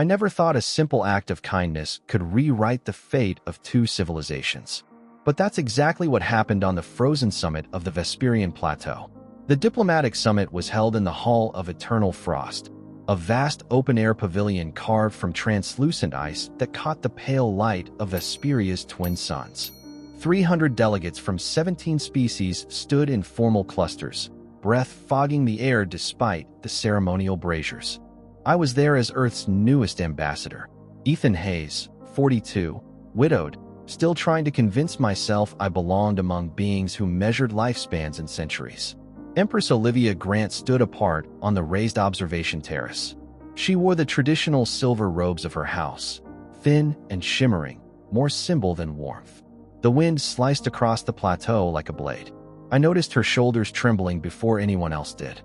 I never thought a simple act of kindness could rewrite the fate of two civilizations. But that's exactly what happened on the frozen summit of the Vesperian Plateau. The diplomatic summit was held in the Hall of Eternal Frost, a vast open-air pavilion carved from translucent ice that caught the pale light of Vesperia's twin suns. 300 delegates from 17 species stood in formal clusters, breath fogging the air despite the ceremonial braziers. I was there as Earth's newest ambassador, Ethan Hayes, 42, widowed, still trying to convince myself I belonged among beings who measured lifespans in centuries. Empress Olivia Grant stood apart on the raised observation terrace. She wore the traditional silver robes of her house, thin and shimmering, more symbol than warmth. The wind sliced across the plateau like a blade. I noticed her shoulders trembling before anyone else did.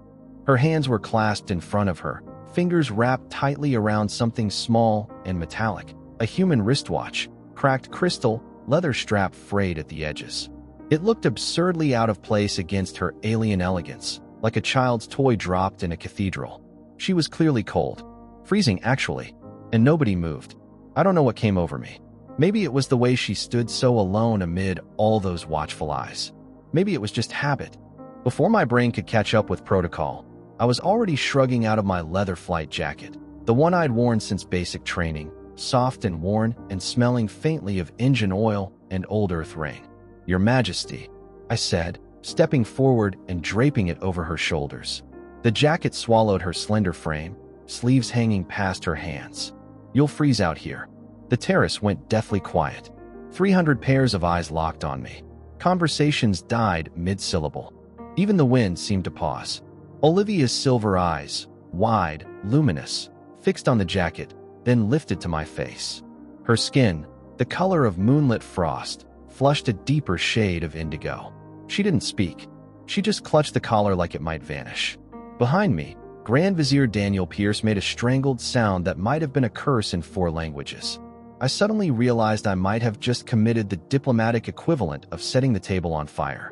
Her hands were clasped in front of her, fingers wrapped tightly around something small and metallic, a human wristwatch, cracked crystal, leather strap frayed at the edges. It looked absurdly out of place against her alien elegance, like a child's toy dropped in a cathedral. She was clearly cold, freezing actually, and nobody moved. I don't know what came over me. Maybe it was the way she stood so alone amid all those watchful eyes. Maybe it was just habit. Before my brain could catch up with protocol, I was already shrugging out of my leather flight jacket, the one I'd worn since basic training, soft and worn and smelling faintly of engine oil and old earth rain. "Your Majesty," I said, stepping forward and draping it over her shoulders. The jacket swallowed her slender frame, sleeves hanging past her hands. "You'll freeze out here." The terrace went deathly quiet. 300 pairs of eyes locked on me. Conversations died mid-syllable. Even the wind seemed to pause. Olivia's silver eyes, wide, luminous, fixed on the jacket, then lifted to my face. Her skin, the color of moonlit frost, flushed a deeper shade of indigo. She didn't speak. She just clutched the collar like it might vanish. Behind me, Grand Vizier Daniel Pierce made a strangled sound that might have been a curse in 4 languages. I suddenly realized I might have just committed the diplomatic equivalent of setting the table on fire.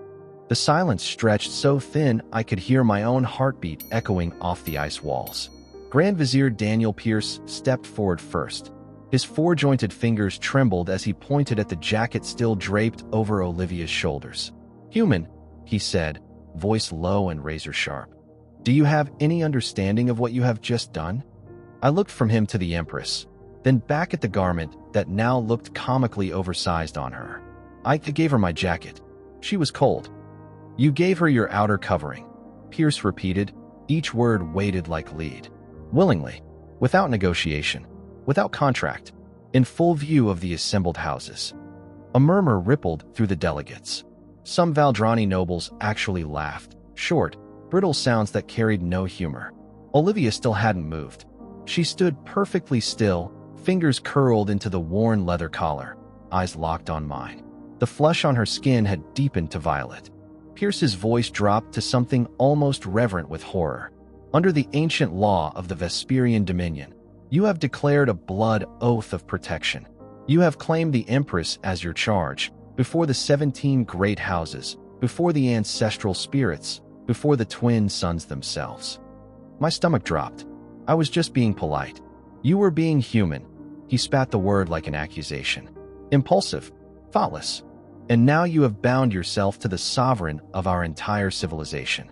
The silence stretched so thin I could hear my own heartbeat echoing off the ice walls. Grand Vizier Daniel Pierce stepped forward first. His 4-jointed fingers trembled as he pointed at the jacket still draped over Olivia's shoulders. "Human," he said, voice low and razor-sharp. "Do you have any understanding of what you have just done?" I looked from him to the Empress, then back at the garment that now looked comically oversized on her. I gave her my jacket. She was cold. "You gave her your outer covering," Pierce repeated, each word weighted like lead. "Willingly, without negotiation, without contract, in full view of the assembled houses." A murmur rippled through the delegates. Some Valdrani nobles actually laughed, short, brittle sounds that carried no humor. Olivia still hadn't moved. She stood perfectly still, fingers curled into the worn leather collar, eyes locked on mine. The flush on her skin had deepened to violet. Pierce's voice dropped to something almost reverent with horror. "Under the ancient law of the Vesperian Dominion, you have declared a blood oath of protection. You have claimed the Empress as your charge, before the 17 great houses, before the ancestral spirits, before the twin suns themselves." My stomach dropped. I was just being polite. "You were being human." He spat the word like an accusation. "Impulsive, thoughtless. And now you have bound yourself to the sovereign of our entire civilization."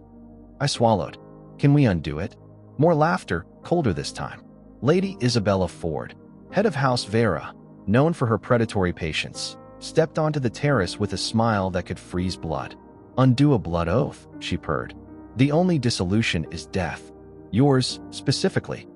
I swallowed. "Can we undo it?" More laughter, colder this time. Lady Isabella Ford, head of House Vera, known for her predatory patience, stepped onto the terrace with a smile that could freeze blood. "Undo a blood oath," she purred. "The only dissolution is death. Yours, specifically."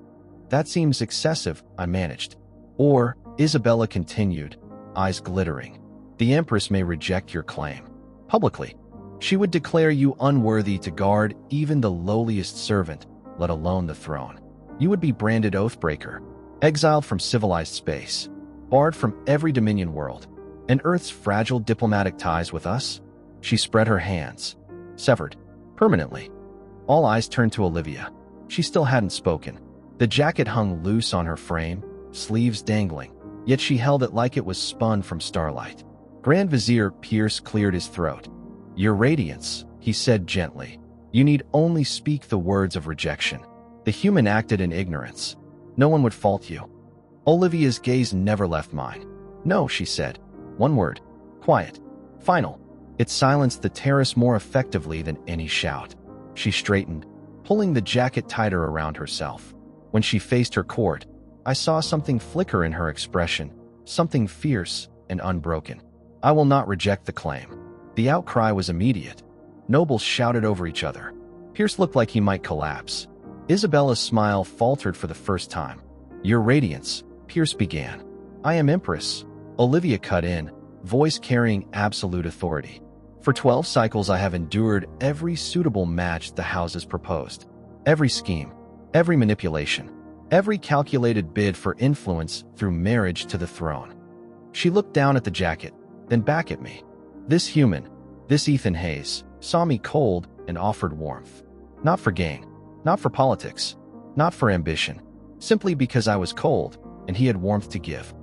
"That seems excessive," I managed. "Or," Isabella continued, eyes glittering, "the Empress may reject your claim. Publicly. She would declare you unworthy to guard even the lowliest servant, let alone the throne. You would be branded oathbreaker, exiled from civilized space, barred from every Dominion world. And Earth's fragile diplomatic ties with us?" She spread her hands. "Severed. Permanently." All eyes turned to Olivia. She still hadn't spoken. The jacket hung loose on her frame, sleeves dangling, yet she held it like it was spun from starlight. Grand Vizier Pierce cleared his throat. "Your Radiance," he said gently. "You need only speak the words of rejection." The human acted in ignorance. No one would fault you. Olivia's gaze never left mine. "No," she said. One word. Quiet. Final. It silenced the terrace more effectively than any shout. She straightened, pulling the jacket tighter around herself. When she faced her court, I saw something flicker in her expression, something fierce and unbroken. "I will not reject the claim." The outcry was immediate. Nobles shouted over each other. Pierce looked like he might collapse. Isabella's smile faltered for the first time. "Your Radiance," Pierce began. "I am Empress," Olivia cut in, voice carrying absolute authority. "For 12 cycles I have endured every suitable match the houses proposed. Every scheme, every manipulation, every calculated bid for influence through marriage to the throne." She looked down at the jacket, then back at me. This human, this Ethan Hayes, saw me cold and offered warmth. Not for gain, not for politics, not for ambition, simply because I was cold and he had warmth to give.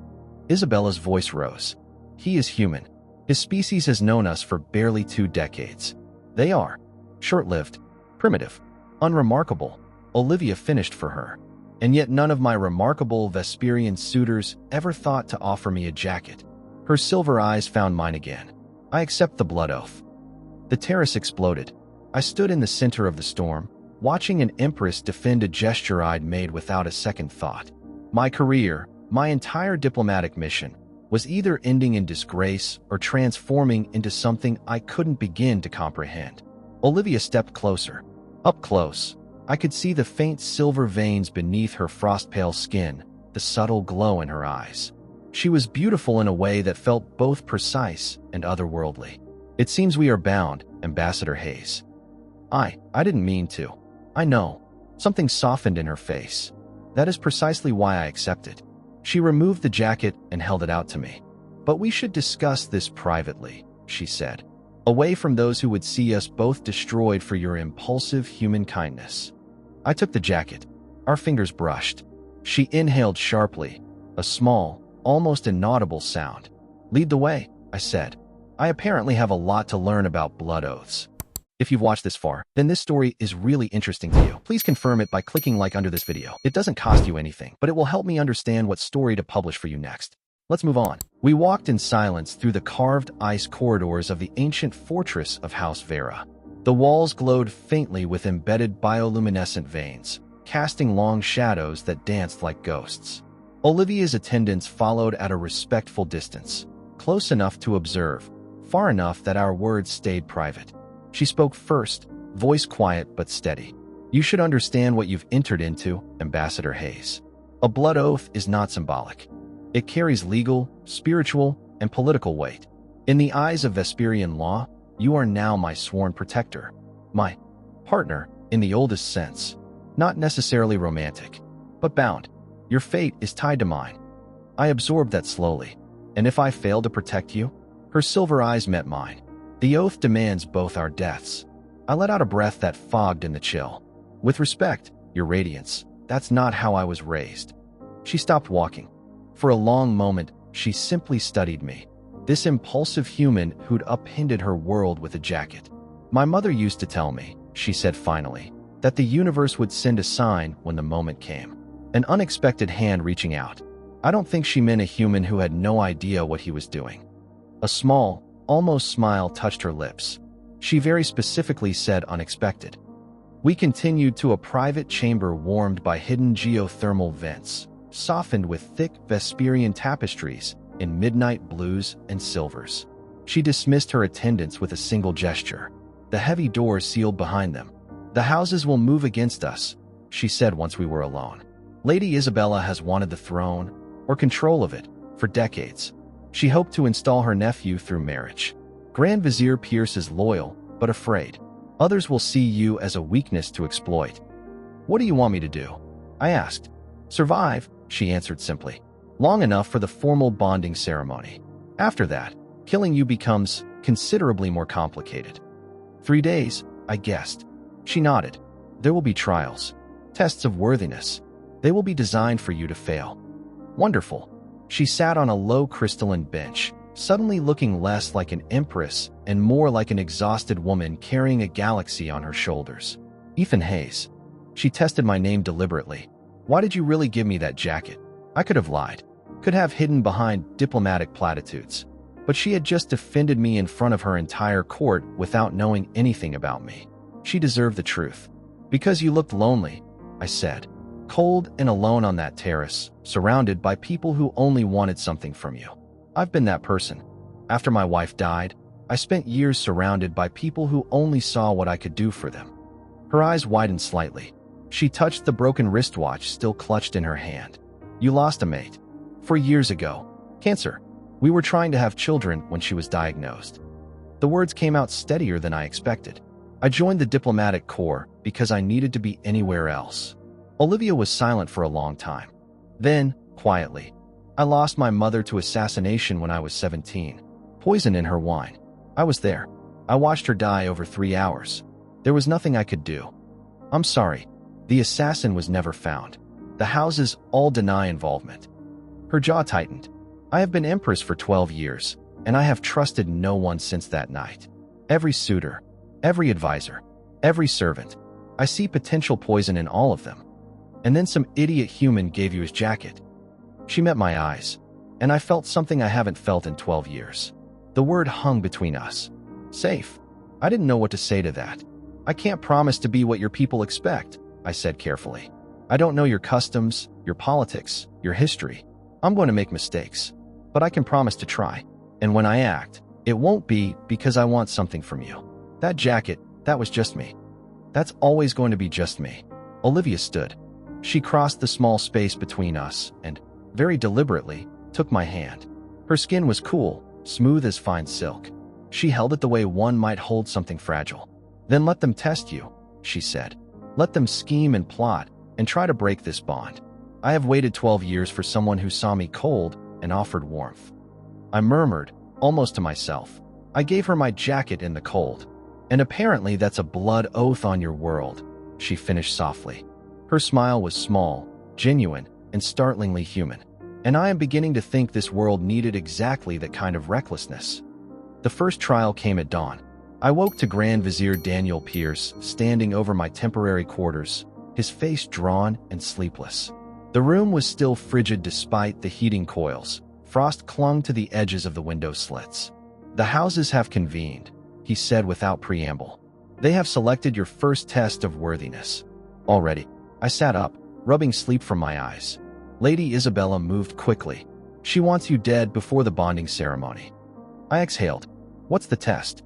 Isabella's voice rose. "He is human. His species has known us for barely 2 decades. They are short-lived, primitive, unremarkable," Olivia finished for her. "And yet none of my remarkable Vesperian suitors ever thought to offer me a jacket." Her silver eyes found mine again. "I accept the blood oath." The terrace exploded. I stood in the center of the storm, watching an empress defend a gesture I'd made without a second thought. My career, my entire diplomatic mission, was either ending in disgrace or transforming into something I couldn't begin to comprehend. Olivia stepped closer. Up close, I could see the faint silver veins beneath her frost-pale skin, the subtle glow in her eyes. She was beautiful in a way that felt both precise and otherworldly. "It seems we are bound, Ambassador Hayes." I didn't mean to. I know." Something softened in her face. "That is precisely why I accepted." She removed the jacket and held it out to me. "But we should discuss this privately," she said, "away from those who would see us both destroyed for your impulsive human kindness." I took the jacket. Our fingers brushed. She inhaled sharply, a small, almost inaudible sound. "Lead the way," I said. "I apparently have a lot to learn about blood oaths." If you've watched this far, then this story is really interesting to you. Please confirm it by clicking like under this video. It doesn't cost you anything, but it will help me understand what story to publish for you next. Let's move on. We walked in silence through the carved ice corridors of the ancient fortress of House Vera. The walls glowed faintly with embedded bioluminescent veins, casting long shadows that danced like ghosts. Olivia's attendants followed at a respectful distance, close enough to observe, far enough that our words stayed private. She spoke first, voice quiet but steady. "You should understand what you've entered into, Ambassador Hayes. A blood oath is not symbolic. It carries legal, spiritual, and political weight. In the eyes of Vesperian law, you are now my sworn protector. My partner, in the oldest sense. Not necessarily romantic, but bound. Your fate is tied to mine." I absorbed that slowly. "And if I fail to protect you?" Her silver eyes met mine. "The oath demands both our deaths." I let out a breath that fogged in the chill. "With respect, Your Radiance, that's not how I was raised." She stopped walking. For a long moment, she simply studied me. This impulsive human who'd upended her world with a jacket. "My mother used to tell me," she said finally, "that the universe would send a sign when the moment came. An unexpected hand reaching out." I don't think she meant a human who had no idea what he was doing. A small, almost smile touched her lips. She very specifically said unexpected. We continued to a private chamber warmed by hidden geothermal vents, softened with thick Vesperian tapestries in midnight blues and silvers. She dismissed her attendants with a single gesture. The heavy doors sealed behind them. "The houses will move against us," she said once we were alone. "Lady Isabella has wanted the throne, or control of it, for decades. She hoped to install her nephew through marriage. Grand Vizier Pierce is loyal, but afraid. Others will see you as a weakness to exploit." "What do you want me to do?" I asked. "Survive," she answered simply. "Long enough for the formal bonding ceremony. After that, killing you becomes considerably more complicated." 3 days, I guessed. She nodded. "There will be trials, tests of worthiness. They will be designed for you to fail." "Wonderful." She sat on a low crystalline bench, suddenly looking less like an empress and more like an exhausted woman carrying a galaxy on her shoulders. "Ethan Hayes." She tested my name deliberately. "Why did you really give me that jacket?" I could have lied, could have hidden behind diplomatic platitudes, but she had just defended me in front of her entire court without knowing anything about me. She deserved the truth. Because you looked lonely, I said. Cold and alone on that terrace, surrounded by people who only wanted something from you. I've been that person. After my wife died, I spent years surrounded by people who only saw what I could do for them. Her eyes widened slightly. She touched the broken wristwatch still clutched in her hand. You lost a mate. 4 years ago. Cancer. We were trying to have children when she was diagnosed. The words came out steadier than I expected. I joined the diplomatic corps because I needed to be anywhere else. Olivia was silent for a long time. Then, quietly, I lost my mother to assassination when I was 17. Poison in her wine. I was there. I watched her die over 3 hours. There was nothing I could do. I'm sorry. The assassin was never found. The houses all deny involvement. Her jaw tightened. I have been Empress for 12 years, and I have trusted no one since that night. Every suitor, every advisor, every servant. I see potential poison in all of them. And then some idiot human gave you his jacket. She met my eyes, and I felt something I haven't felt in 12 years. The word hung between us. Safe. I didn't know what to say to that. I can't promise to be what your people expect, I said carefully. I don't know your customs, your politics, your history. I'm going to make mistakes, but I can promise to try. And when I act, it won't be because I want something from you. That jacket, that was just me. That's always going to be just me. Olivia stood. She crossed the small space between us and, very deliberately, took my hand. Her skin was cool, smooth as fine silk. She held it the way one might hold something fragile. Then let them test you, she said. Let them scheme and plot and try to break this bond. I have waited 12 years for someone who saw me cold and offered warmth. I murmured, almost to myself. I gave her my jacket in the cold. And apparently that's a blood oath on your world, she finished softly. Her smile was small, genuine, and startlingly human. And I am beginning to think this world needed exactly that kind of recklessness. The first trial came at dawn. I woke to Grand Vizier Daniel Pierce standing over my temporary quarters, his face drawn and sleepless. The room was still frigid despite the heating coils. Frost clung to the edges of the window slits. The houses have convened, he said without preamble. They have selected your first test of worthiness. Already, I sat up, rubbing sleep from my eyes. Lady Isabella moved quickly. She wants you dead before the bonding ceremony. I exhaled. What's the test?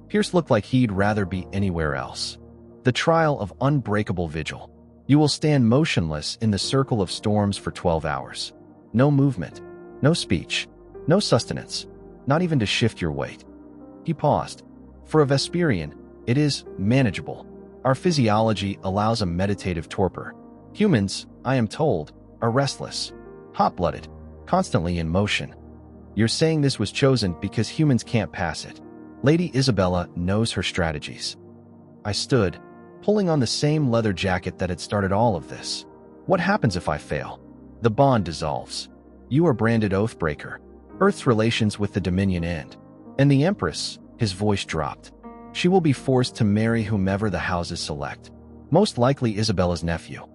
Pierce looked like he'd rather be anywhere else. The trial of unbreakable vigil. You will stand motionless in the circle of storms for 12 hours. No movement, no speech, no sustenance, not even to shift your weight. He paused. For a Vesperian, it is manageable. Our physiology allows a meditative torpor. Humans, I am told, are restless, hot-blooded, constantly in motion. You're saying this was chosen because humans can't pass it. Lady Isabella knows her strategies. I stood, pulling on the same leather jacket that had started all of this. What happens if I fail? The bond dissolves. You are branded Oathbreaker. Earth's relations with the Dominion end. And the Empress, his voice dropped. She will be forced to marry whomever the houses select. Most likely Isabella's nephew.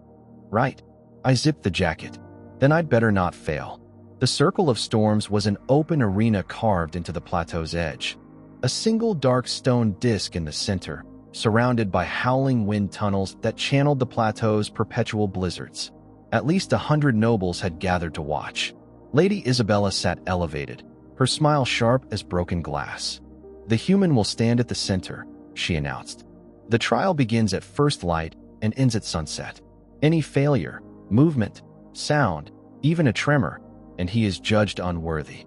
Right. I zipped the jacket. Then I'd better not fail. The circle of storms was an open arena carved into the plateau's edge. A single dark stone disk in the center, surrounded by howling wind tunnels that channeled the plateau's perpetual blizzards. At least 100 nobles had gathered to watch. Lady Isabella sat elevated, her smile sharp as broken glass. The human will stand at the center, she announced. The trial begins at first light and ends at sunset. Any failure, movement, sound, even a tremor, and he is judged unworthy.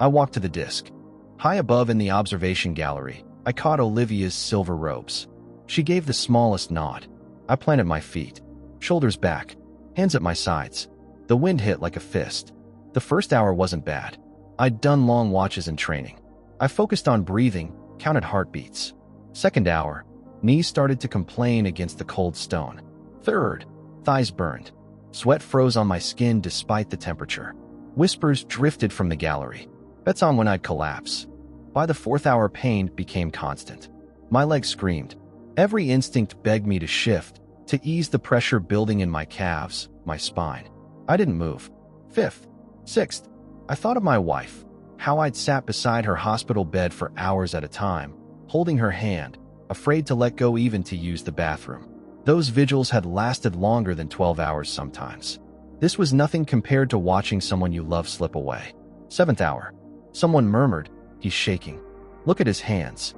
I walked to the disc. High above in the observation gallery, I caught Olivia's silver robes. She gave the smallest nod. I planted my feet, shoulders back, hands at my sides. The wind hit like a fist. The first hour wasn't bad. I'd done long watches in training. I focused on breathing, counted heartbeats. Second hour, knees started to complain against the cold stone. Third, thighs burned. Sweat froze on my skin despite the temperature. Whispers drifted from the gallery. Bets on when I'd collapse. By the fourth hour, pain became constant. My legs screamed. Every instinct begged me to shift, to ease the pressure building in my calves, my spine. I didn't move. Fifth. Sixth. I thought of my wife, how I'd sat beside her hospital bed for hours at a time, holding her hand, afraid to let go even to use the bathroom. Those vigils had lasted longer than 12 hours sometimes. This was nothing compared to watching someone you love slip away. Seventh hour. Someone murmured, "He's shaking. Look at his hands."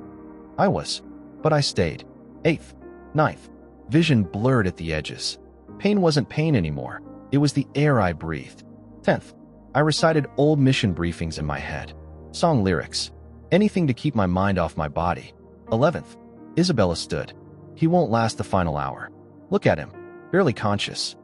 But I stayed. Eighth. Ninth. Vision blurred at the edges. Pain wasn't pain anymore. It was the air I breathed. 10th. I recited old mission briefings in my head. Song lyrics. Anything to keep my mind off my body. 11th. Isabella stood. He won't last the final hour. Look at him. Barely conscious.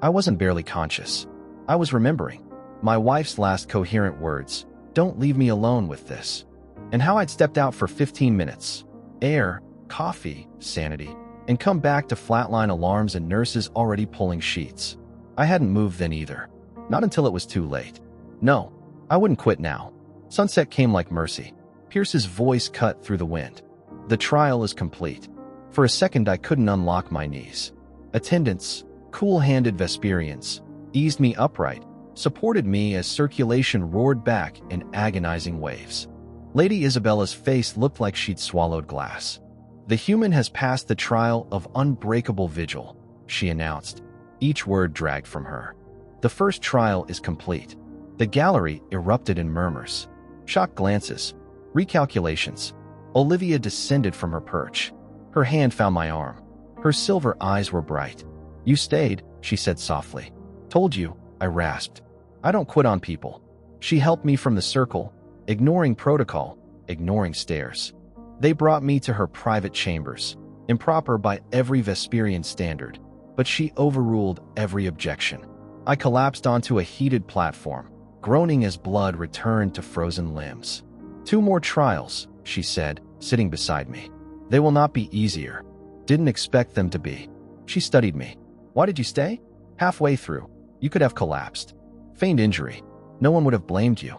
I wasn't barely conscious. I was remembering. My wife's last coherent words. Don't leave me alone with this. And how I'd stepped out for 15 minutes. Air, coffee, sanity, and come back to flatline alarms and nurses already pulling sheets. I hadn't moved then either. Not until it was too late. No, I wouldn't quit now. Sunset came like mercy. Pierce's voice cut through the wind. The trial is complete. For a second I couldn't unlock my knees. Attendants, cool-handed Vesperians, eased me upright, supported me as circulation roared back in agonizing waves. Lady Isabella's face looked like she'd swallowed glass. The human has passed the trial of unbreakable vigil, she announced. Each word dragged from her. The first trial is complete. The gallery erupted in murmurs. Shocked glances. Recalculations. Olivia descended from her perch. Her hand found my arm. Her silver eyes were bright. You stayed, she said softly. Told you, I rasped. I don't quit on people. She helped me from the circle, ignoring protocol, ignoring stairs. They brought me to her private chambers, improper by every Vesperian standard, but she overruled every objection. I collapsed onto a heated platform, groaning as blood returned to frozen limbs. 2 more trials, she said, sitting beside me. They will not be easier. Didn't expect them to be. She studied me. Why did you stay? Halfway through, you could have collapsed. Feigned injury. No one would have blamed you.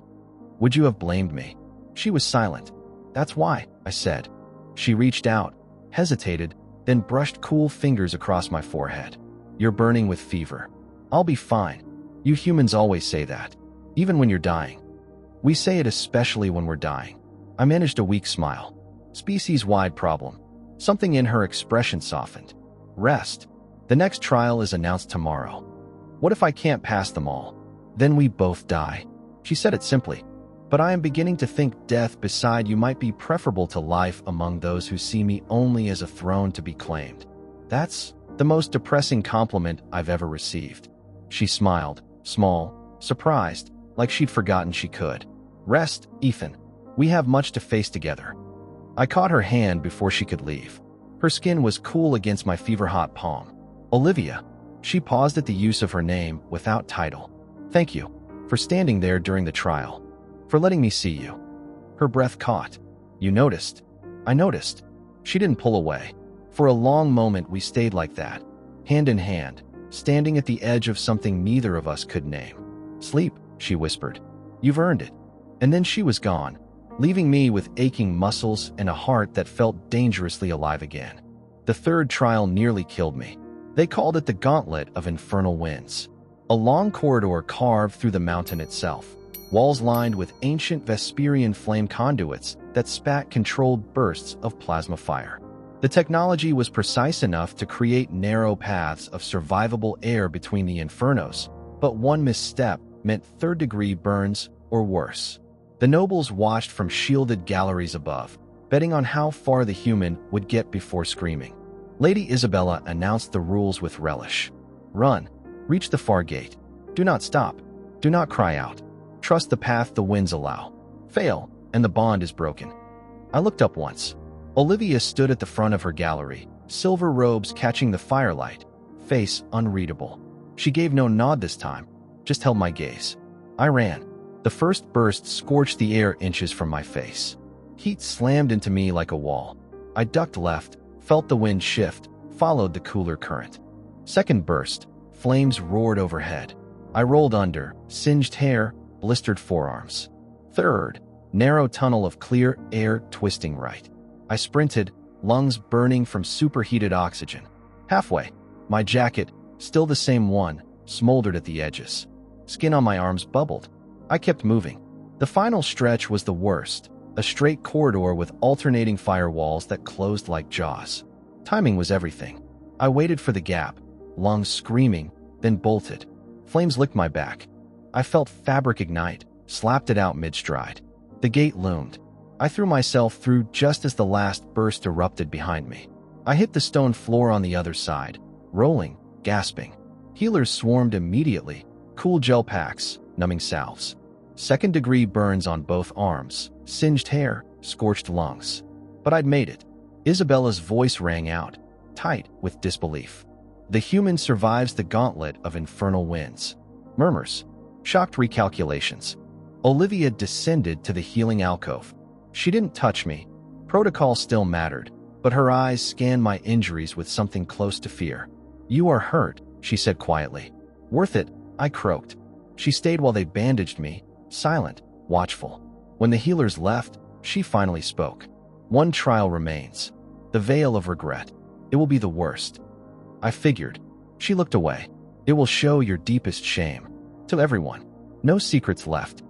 Would you have blamed me? She was silent. That's why, I said. She reached out, hesitated, then brushed cool fingers across my forehead. You're burning with fever. I'll be fine. You humans always say that, even when you're dying. We say it especially when we're dying. I managed a weak smile. Species-wide problem. Something in her expression softened. Rest. The next trial is announced tomorrow. What if I can't pass them all? Then we both die. She said it simply. But I am beginning to think death beside you might be preferable to life among those who see me only as a throne to be claimed. That's the most depressing compliment I've ever received. She smiled, small, surprised, like she'd forgotten she could. Rest, Ethan. We have much to face together. I caught her hand before she could leave. Her skin was cool against my fever-hot palm. Olivia. She paused at the use of her name without title. Thank you for standing there during the trial. For letting me see you. Her breath caught. You noticed. I noticed. She didn't pull away. For a long moment we stayed like that, hand in hand, standing at the edge of something neither of us could name. Sleep, she whispered. You've earned it. And then she was gone, leaving me with aching muscles and a heart that felt dangerously alive again. The third trial nearly killed me. They called it the Gauntlet of Infernal Winds. A long corridor carved through the mountain itself. Walls lined with ancient Vesperian flame conduits that spat controlled bursts of plasma fire. The technology was precise enough to create narrow paths of survivable air between the infernos, but one misstep meant third-degree burns or worse. The nobles watched from shielded galleries above, betting on how far the human would get before screaming. Lady Isabella announced the rules with relish. Run. Reach the far gate. Do not stop. Do not cry out. Trust the path the winds allow. Fail, and the bond is broken. I looked up once. Olivia stood at the front of her gallery, silver robes catching the firelight, face unreadable. She gave no nod this time, just held my gaze. I ran. The first burst scorched the air inches from my face. Heat slammed into me like a wall. I ducked left, felt the wind shift, followed the cooler current. Second burst, flames roared overhead. I rolled under, singed hair, blistered forearms. Third, narrow tunnel of clear air twisting right. I sprinted, lungs burning from superheated oxygen. Halfway, my jacket, still the same one, smoldered at the edges. Skin on my arms bubbled. I kept moving. The final stretch was the worst, a straight corridor with alternating firewalls that closed like jaws. Timing was everything. I waited for the gap, lungs screaming, then bolted. Flames licked my back. I felt fabric ignite, slapped it out mid-stride. The gate loomed. I threw myself through just as the last burst erupted behind me. I hit the stone floor on the other side, rolling, gasping. Healers swarmed immediately, cool gel packs, numbing salves. Second-degree burns on both arms, singed hair, scorched lungs. But I'd made it. Isabella's voice rang out, tight with disbelief. The human survives the gauntlet of infernal winds. Murmurs. Shocked recalculations. Olivia descended to the healing alcove. She didn't touch me. Protocol still mattered, but her eyes scanned my injuries with something close to fear. "You are hurt," she said quietly. "Worth it," I croaked. She stayed while they bandaged me, silent, watchful. When the healers left, she finally spoke. "One trial remains. The veil of regret. It will be the worst." I figured. She looked away. "It will show your deepest shame. To everyone. No secrets left."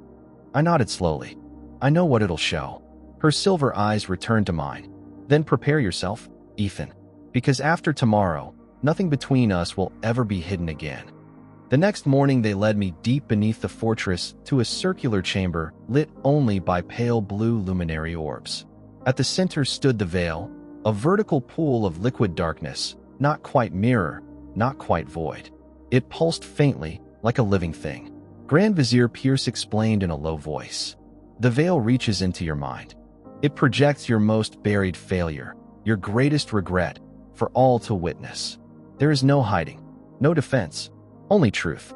I nodded slowly. "I know what it'll show." Her silver eyes returned to mine. "Then prepare yourself, Ethan. Because after tomorrow, nothing between us will ever be hidden again." The next morning they led me deep beneath the fortress to a circular chamber lit only by pale blue luminary orbs. At the center stood the veil, a vertical pool of liquid darkness, not quite mirror, not quite void. It pulsed faintly, like a living thing. Grand Vizier Pierce explained in a low voice. "The veil reaches into your mind. It projects your most buried failure, your greatest regret, for all to witness. There is no hiding, no defense, only truth."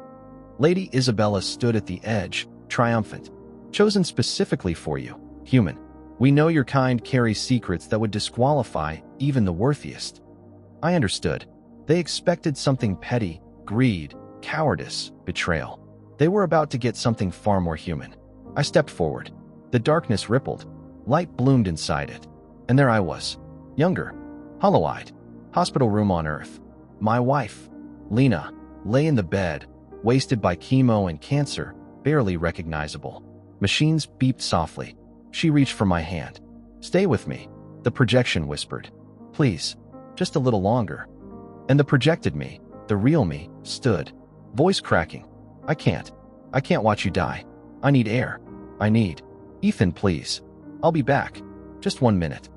Lady Isabella stood at the edge, triumphant. "Chosen specifically for you, human. We know your kind carries secrets that would disqualify even the worthiest." I understood. They expected something petty, greed, cowardice, betrayal. They were about to get something far more human. I stepped forward. The darkness rippled. Light bloomed inside it. And there I was. Younger. Hollow-eyed. Hospital room on Earth. My wife, Lena, lay in the bed, wasted by chemo and cancer, barely recognizable. Machines beeped softly. She reached for my hand. "Stay with me," the projection whispered. "Please, just a little longer." And the projected me, the real me, stood. Voice cracking. I can't watch you die. I need air. I need. Ethan, please. I'll be back. Just 1 minute."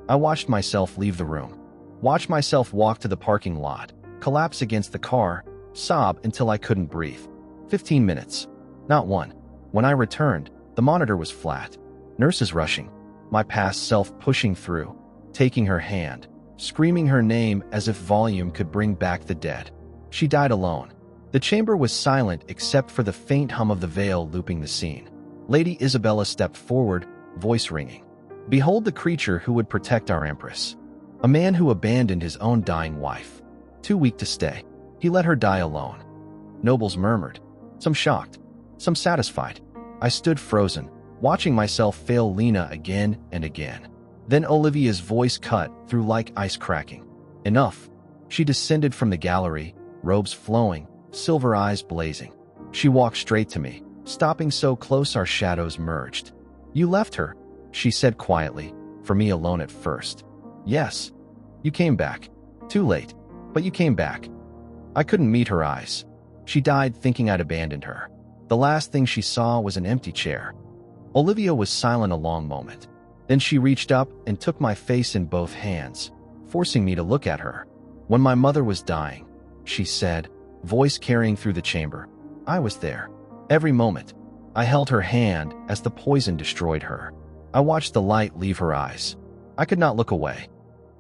I watched myself leave the room. Watched myself walk to the parking lot, collapse against the car, sob until I couldn't breathe. 15 minutes. Not one. When I returned, the monitor was flat. Nurses rushing. My past self pushing through, taking her hand, screaming her name as if volume could bring back the dead. She died alone. The chamber was silent except for the faint hum of the veil looping the scene. Lady Isabella stepped forward, voice ringing. "Behold the creature who would protect our Empress. A man who abandoned his own dying wife. Too weak to stay. He let her die alone." Nobles murmured. Some shocked, some satisfied. I stood frozen, watching myself fail Lena again and again. Then Olivia's voice cut through like ice cracking. "Enough." She descended from the gallery, robes flowing, silver eyes blazing. She walked straight to me, stopping so close our shadows merged. "You left her," she said quietly, for me alone at first. "Yes. You came back. Too late, but you came back." I couldn't meet her eyes. She died thinking I'd abandoned her. The last thing she saw was an empty chair. Olivia was silent a long moment. Then she reached up and took my face in both hands, forcing me to look at her. "When my mother was dying," she said, voice carrying through the chamber, "I was there. Every moment." I held her hand as the poison destroyed her. I watched the light leave her eyes. I could not look away.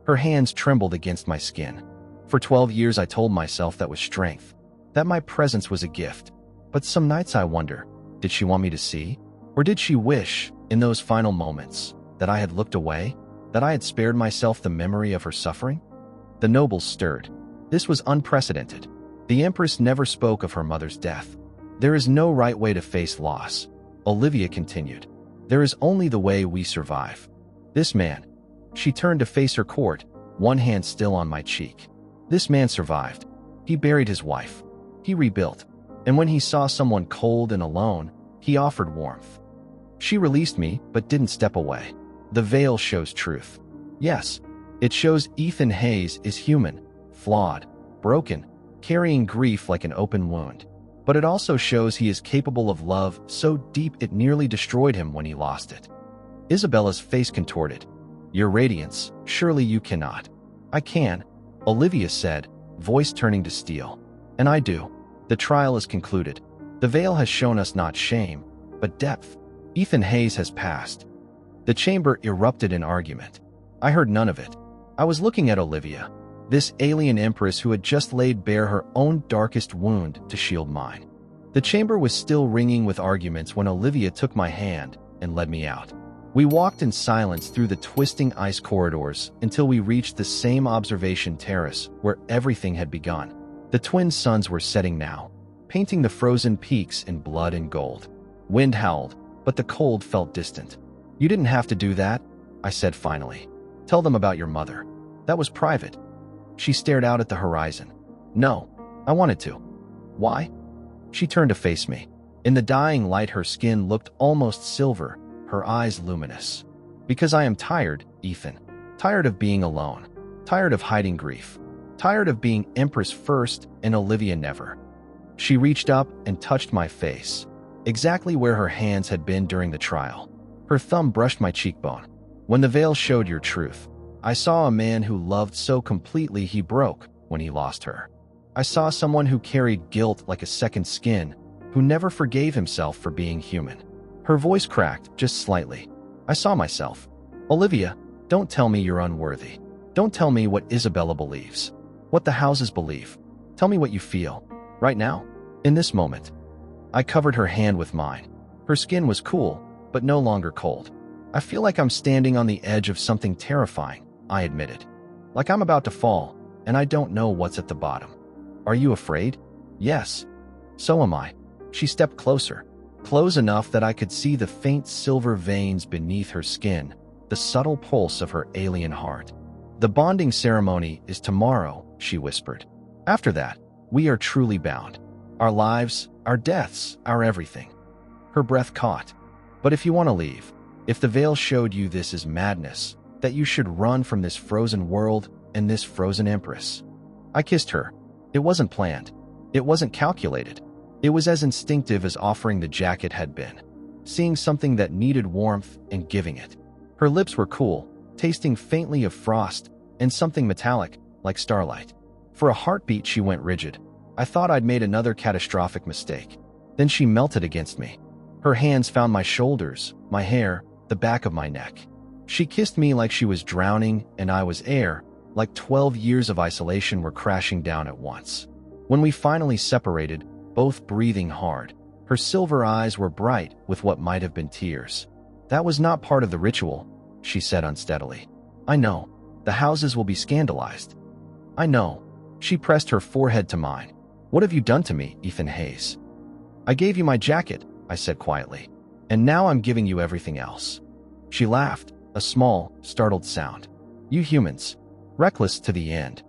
Her hands trembled against my skin. For 12 years I told myself that was strength, that my presence was a gift. But some nights I wonder, did she want me to see? Or did she wish, in those final moments, that I had looked away? That I had spared myself the memory of her suffering? The nobles stirred. This was unprecedented. The Empress never spoke of her mother's death. "There is no right way to face loss," Olivia continued. "There is only the way we survive. This man," she turned to face her court, one hand still on my cheek. "This man survived. He buried his wife. He rebuilt. And when he saw someone cold and alone, he offered warmth. She released me, but didn't step away. The veil shows truth. Yes, it shows Ethan Hayes is human, flawed, broken, carrying grief like an open wound. But it also shows he is capable of love so deep it nearly destroyed him when he lost it. Isabella's face contorted. Your radiance, surely you cannot. I can, Olivia said, voice turning to steel. And I do. The trial is concluded. The veil has shown us not shame, but depth. Ethan Hayes has passed. The chamber erupted in argument. I heard none of it. I was looking at Olivia, this alien empress who had just laid bare her own darkest wound to shield mine. The chamber was still ringing with arguments when Olivia took my hand and led me out. We walked in silence through the twisting ice corridors until we reached the same observation terrace where everything had begun. The twin suns were setting now, painting the frozen peaks in blood and gold. Wind howled, but the cold felt distant. You didn't have to do that, I said finally. Tell them about your mother. That was private. She stared out at the horizon. No, I wanted to. Why? She turned to face me. In the dying light, her skin looked almost silver, her eyes luminous. Because I am tired, Ethan. Tired of being alone. Tired of hiding grief. Tired of being Empress first and Olivia never. She reached up and touched my face, exactly where her hands had been during the trial. Her thumb brushed my cheekbone. When the veil showed your truth, I saw a man who loved so completely he broke when he lost her. I saw someone who carried guilt like a second skin, who never forgave himself for being human. Her voice cracked just slightly. I saw myself. Olivia, don't tell me you're unworthy. Don't tell me what Isabella believes, what the houses believe. Tell me what you feel, right now, in this moment. I covered her hand with mine. Her skin was cool, but no longer cold. I feel like I'm standing on the edge of something terrifying, I admitted. Like I'm about to fall, and I don't know what's at the bottom. Are you afraid? Yes. So am I. She stepped closer, close enough that I could see the faint silver veins beneath her skin, the subtle pulse of her alien heart. The bonding ceremony is tomorrow, she whispered. After that, we are truly bound. Our lives, our deaths, our everything. Her breath caught. But if you want to leave, if the veil showed you this is madness, that you should run from this frozen world and this frozen empress. I kissed her. It wasn't planned. It wasn't calculated. It was as instinctive as offering the jacket had been, seeing something that needed warmth and giving it. Her lips were cool, tasting faintly of frost and something metallic, like starlight. For a heartbeat, she went rigid. I thought I'd made another catastrophic mistake. Then she melted against me. Her hands found my shoulders, my hair, the back of my neck. She kissed me like she was drowning and I was air, like 12 years of isolation were crashing down at once. When we finally separated, both breathing hard, her silver eyes were bright with what might have been tears. That was not part of the ritual, she said unsteadily. I know. The houses will be scandalized. I know. She pressed her forehead to mine. What have you done to me, Ethan Hayes? I gave you my jacket, I said quietly. And now I'm giving you everything else. She laughed, a small, startled sound. You humans. Reckless to the end.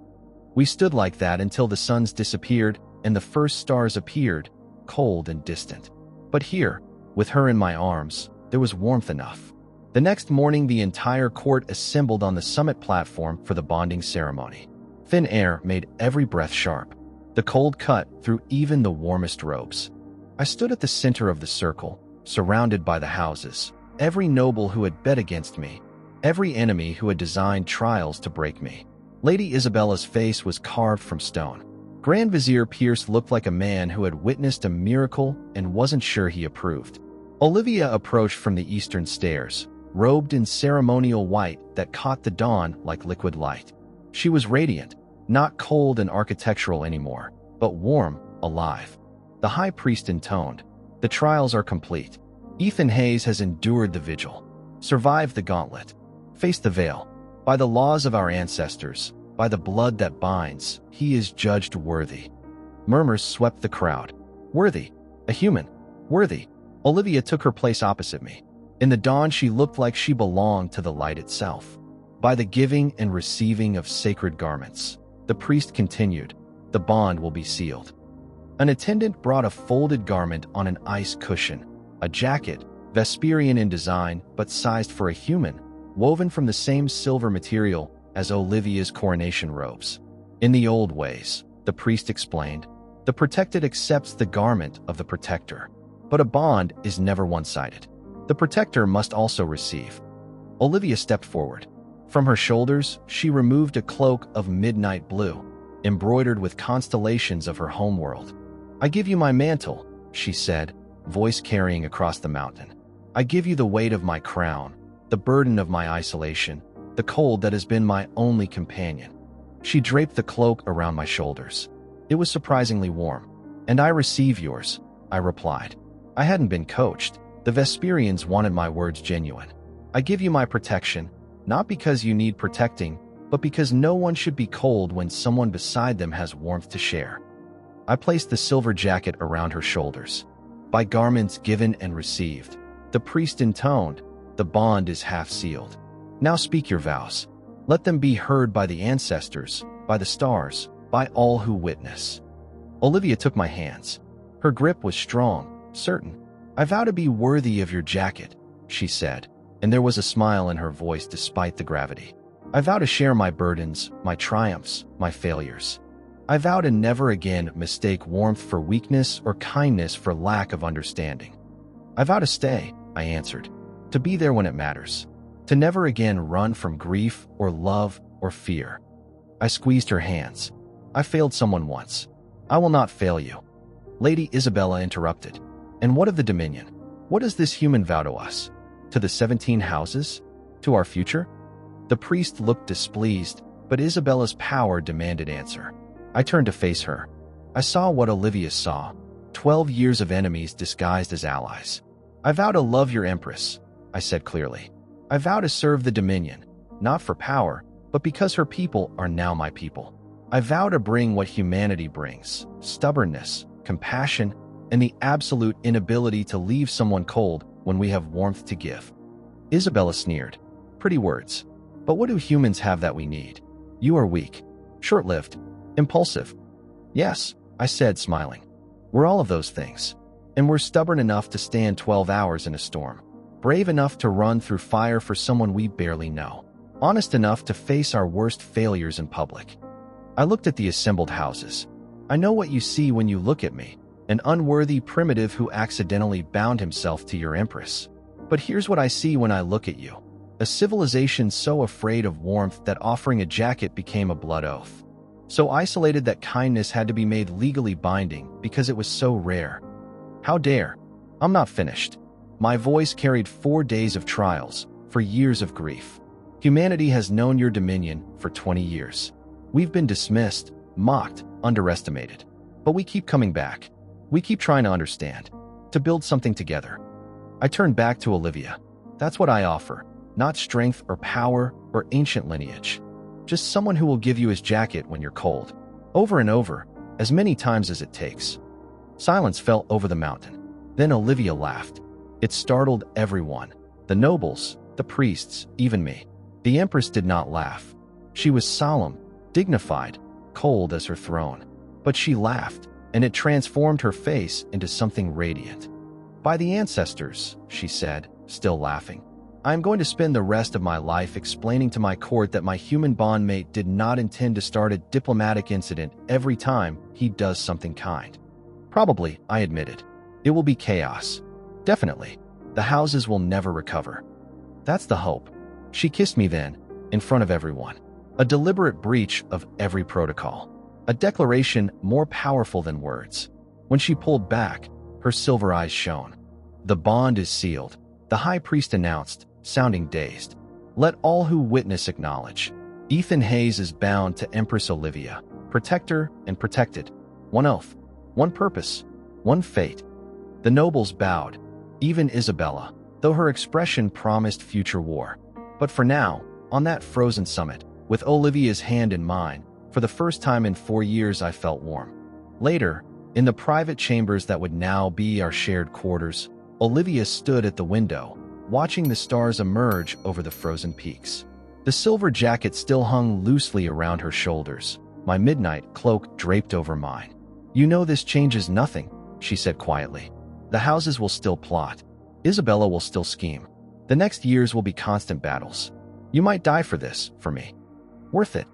We stood like that until the suns disappeared and the first stars appeared, cold and distant. But here, with her in my arms, there was warmth enough. The next morning, the entire court assembled on the summit platform for the bonding ceremony. Thin air made every breath sharp. The cold cut through even the warmest robes. I stood at the center of the circle, surrounded by the houses, every noble who had bet against me, every enemy who had designed trials to break me. Lady Isabella's face was carved from stone. Grand Vizier Pierce looked like a man who had witnessed a miracle and wasn't sure he approved. Olivia approached from the eastern stairs, robed in ceremonial white that caught the dawn like liquid light. She was radiant, not cold and architectural anymore, but warm, alive. The high priest intoned, "The trials are complete. Ethan Hayes has endured the vigil, survived the gauntlet, faced the veil. By the laws of our ancestors, by the blood that binds, he is judged worthy." Murmurs swept the crowd. Worthy. A human. Worthy. Olivia took her place opposite me. In the dawn, she looked like she belonged to the light itself. By the giving and receiving of sacred garments, the priest continued, the bond will be sealed. An attendant brought a folded garment on an ice cushion, a jacket, Vesperian in design but sized for a human, woven from the same silver material as Olivia's coronation robes. In the old ways, the priest explained, the protected accepts the garment of the protector. But a bond is never one-sided. The protector must also receive. Olivia stepped forward. From her shoulders, she removed a cloak of midnight blue, embroidered with constellations of her homeworld. I give you my mantle, she said, voice carrying across the mountain. I give you the weight of my crown, the burden of my isolation, the cold that has been my only companion. She draped the cloak around my shoulders. It was surprisingly warm. And I receive yours, I replied. I hadn't been coached. The Vesperians wanted my words genuine. I give you my protection, not because you need protecting, but because no one should be cold when someone beside them has warmth to share. I placed the silver jacket around her shoulders. By garments given and received, the priest intoned, the bond is half sealed. Now speak your vows. Let them be heard by the ancestors, by the stars, by all who witness. Olivia took my hands. Her grip was strong, certain. I vow to be worthy of your jacket, she said, and there was a smile in her voice despite the gravity. I vow to share my burdens, my triumphs, my failures. I vow to never again mistake warmth for weakness or kindness for lack of understanding. I vow to stay, I answered, to be there when it matters, to never again run from grief or love or fear. I squeezed her hands. I failed someone once. I will not fail you. Lady Isabella interrupted. And what of the Dominion? What does this human vow to us? To the 17 houses? To our future? The priest looked displeased, but Isabella's power demanded answer. I turned to face her. I saw what Olivia saw, 12 years of enemies disguised as allies. I vow to love your Empress, I said clearly. I vow to serve the Dominion, not for power, but because her people are now my people. I vow to bring what humanity brings, stubbornness, compassion, and the absolute inability to leave someone cold when we have warmth to give. Isabella sneered. Pretty words. But what do humans have that we need? You are weak, short-lived, impulsive. Yes, I said, smiling. We're all of those things. And we're stubborn enough to stand 12 hours in a storm. Brave enough to run through fire for someone we barely know. Honest enough to face our worst failures in public. I looked at the assembled houses. I know what you see when you look at me. An unworthy primitive who accidentally bound himself to your Empress. But here's what I see when I look at you. A civilization so afraid of warmth that offering a jacket became a blood oath. So isolated that kindness had to be made legally binding because it was so rare. How dare? I'm not finished. My voice carried 4 days of trials, for years of grief. Humanity has known your dominion for 20 years. We've been dismissed, mocked, underestimated. But we keep coming back. We keep trying to understand, to build something together. I turned back to Olivia. That's what I offer. Not strength or power or ancient lineage. Just someone who will give you his jacket when you're cold. Over and over, as many times as it takes. Silence fell over the mountain. Then Olivia laughed. It startled everyone. The nobles, the priests, even me. The Empress did not laugh. She was solemn, dignified, cold as her throne. But she laughed, and it transformed her face into something radiant. By the ancestors, she said, still laughing. I am going to spend the rest of my life explaining to my court that my human bondmate did not intend to start a diplomatic incident every time he does something kind. Probably, I admitted. It will be chaos. Definitely. The houses will never recover. That's the hope. She kissed me then, in front of everyone. A deliberate breach of every protocol. A declaration more powerful than words. When she pulled back, her silver eyes shone. The bond is sealed, the high priest announced, sounding dazed. Let all who witness acknowledge. Ethan Hayes is bound to Empress Olivia, protector and protected. One oath, one purpose, one fate. The nobles bowed, even Isabella, though her expression promised future war. But for now, on that frozen summit, with Olivia's hand in mine, for the first time in 4 years I felt warm. Later, in the private chambers that would now be our shared quarters, Olivia stood at the window, watching the stars emerge over the frozen peaks. The silver jacket still hung loosely around her shoulders, my midnight cloak draped over mine. You know this changes nothing, she said quietly. The houses will still plot. Isabella will still scheme. The next years will be constant battles. You might die for this, for me. Worth it.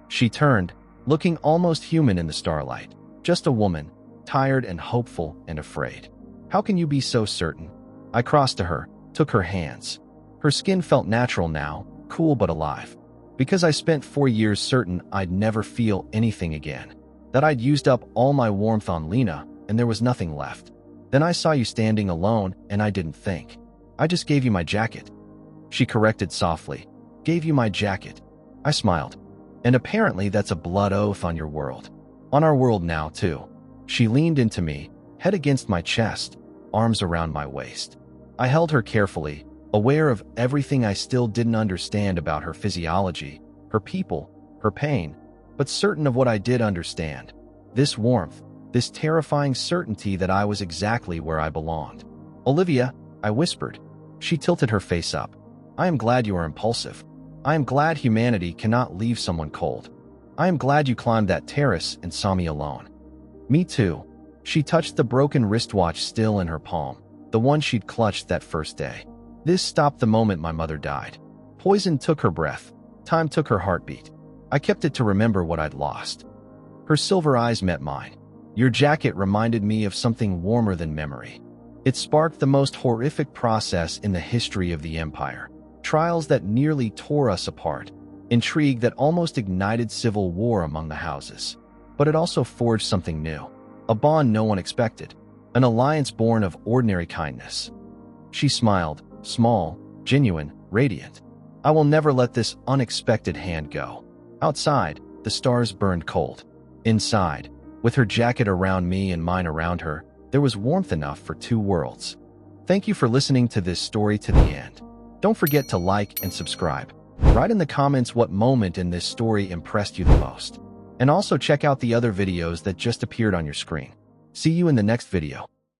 She turned, looking almost human in the starlight. Just a woman, tired and hopeful and afraid. How can you be so certain? I crossed to her, took her hands. Her skin felt natural now, cool but alive. Because I spent 4 years certain I'd never feel anything again. That I'd used up all my warmth on Lena, and there was nothing left. Then I saw you standing alone, and I didn't think. I just gave you my jacket. She corrected softly. Gave you my jacket. I smiled. And apparently that's a blood oath on your world. On our world now, too. She leaned into me, head against my chest, arms around my waist. I held her carefully, aware of everything I still didn't understand about her physiology, her people, her pain, but certain of what I did understand. This warmth, this terrifying certainty that I was exactly where I belonged. Olivia, I whispered. She tilted her face up. I am glad you are impulsive. I am glad humanity cannot leave someone cold. I am glad you climbed that terrace and saw me alone. Me too. She touched the broken wristwatch still in her palm, the one she'd clutched that first day. This stopped the moment my mother died. Poison took her breath. Time took her heartbeat. I kept it to remember what I'd lost. Her silver eyes met mine. Your jacket reminded me of something warmer than memory. It sparked the most horrific process in the history of the Empire. Trials that nearly tore us apart. Intrigue that almost ignited civil war among the houses. But it also forged something new. A bond no one expected. An alliance born of ordinary kindness. She smiled, small, genuine, radiant. I will never let this unexpected hand go. Outside, the stars burned cold. Inside, with her jacket around me and mine around her, there was warmth enough for 2 worlds. Thank you for listening to this story to the end. Don't forget to like and subscribe. Write in the comments what moment in this story impressed you the most. And also check out the other videos that just appeared on your screen. See you in the next video.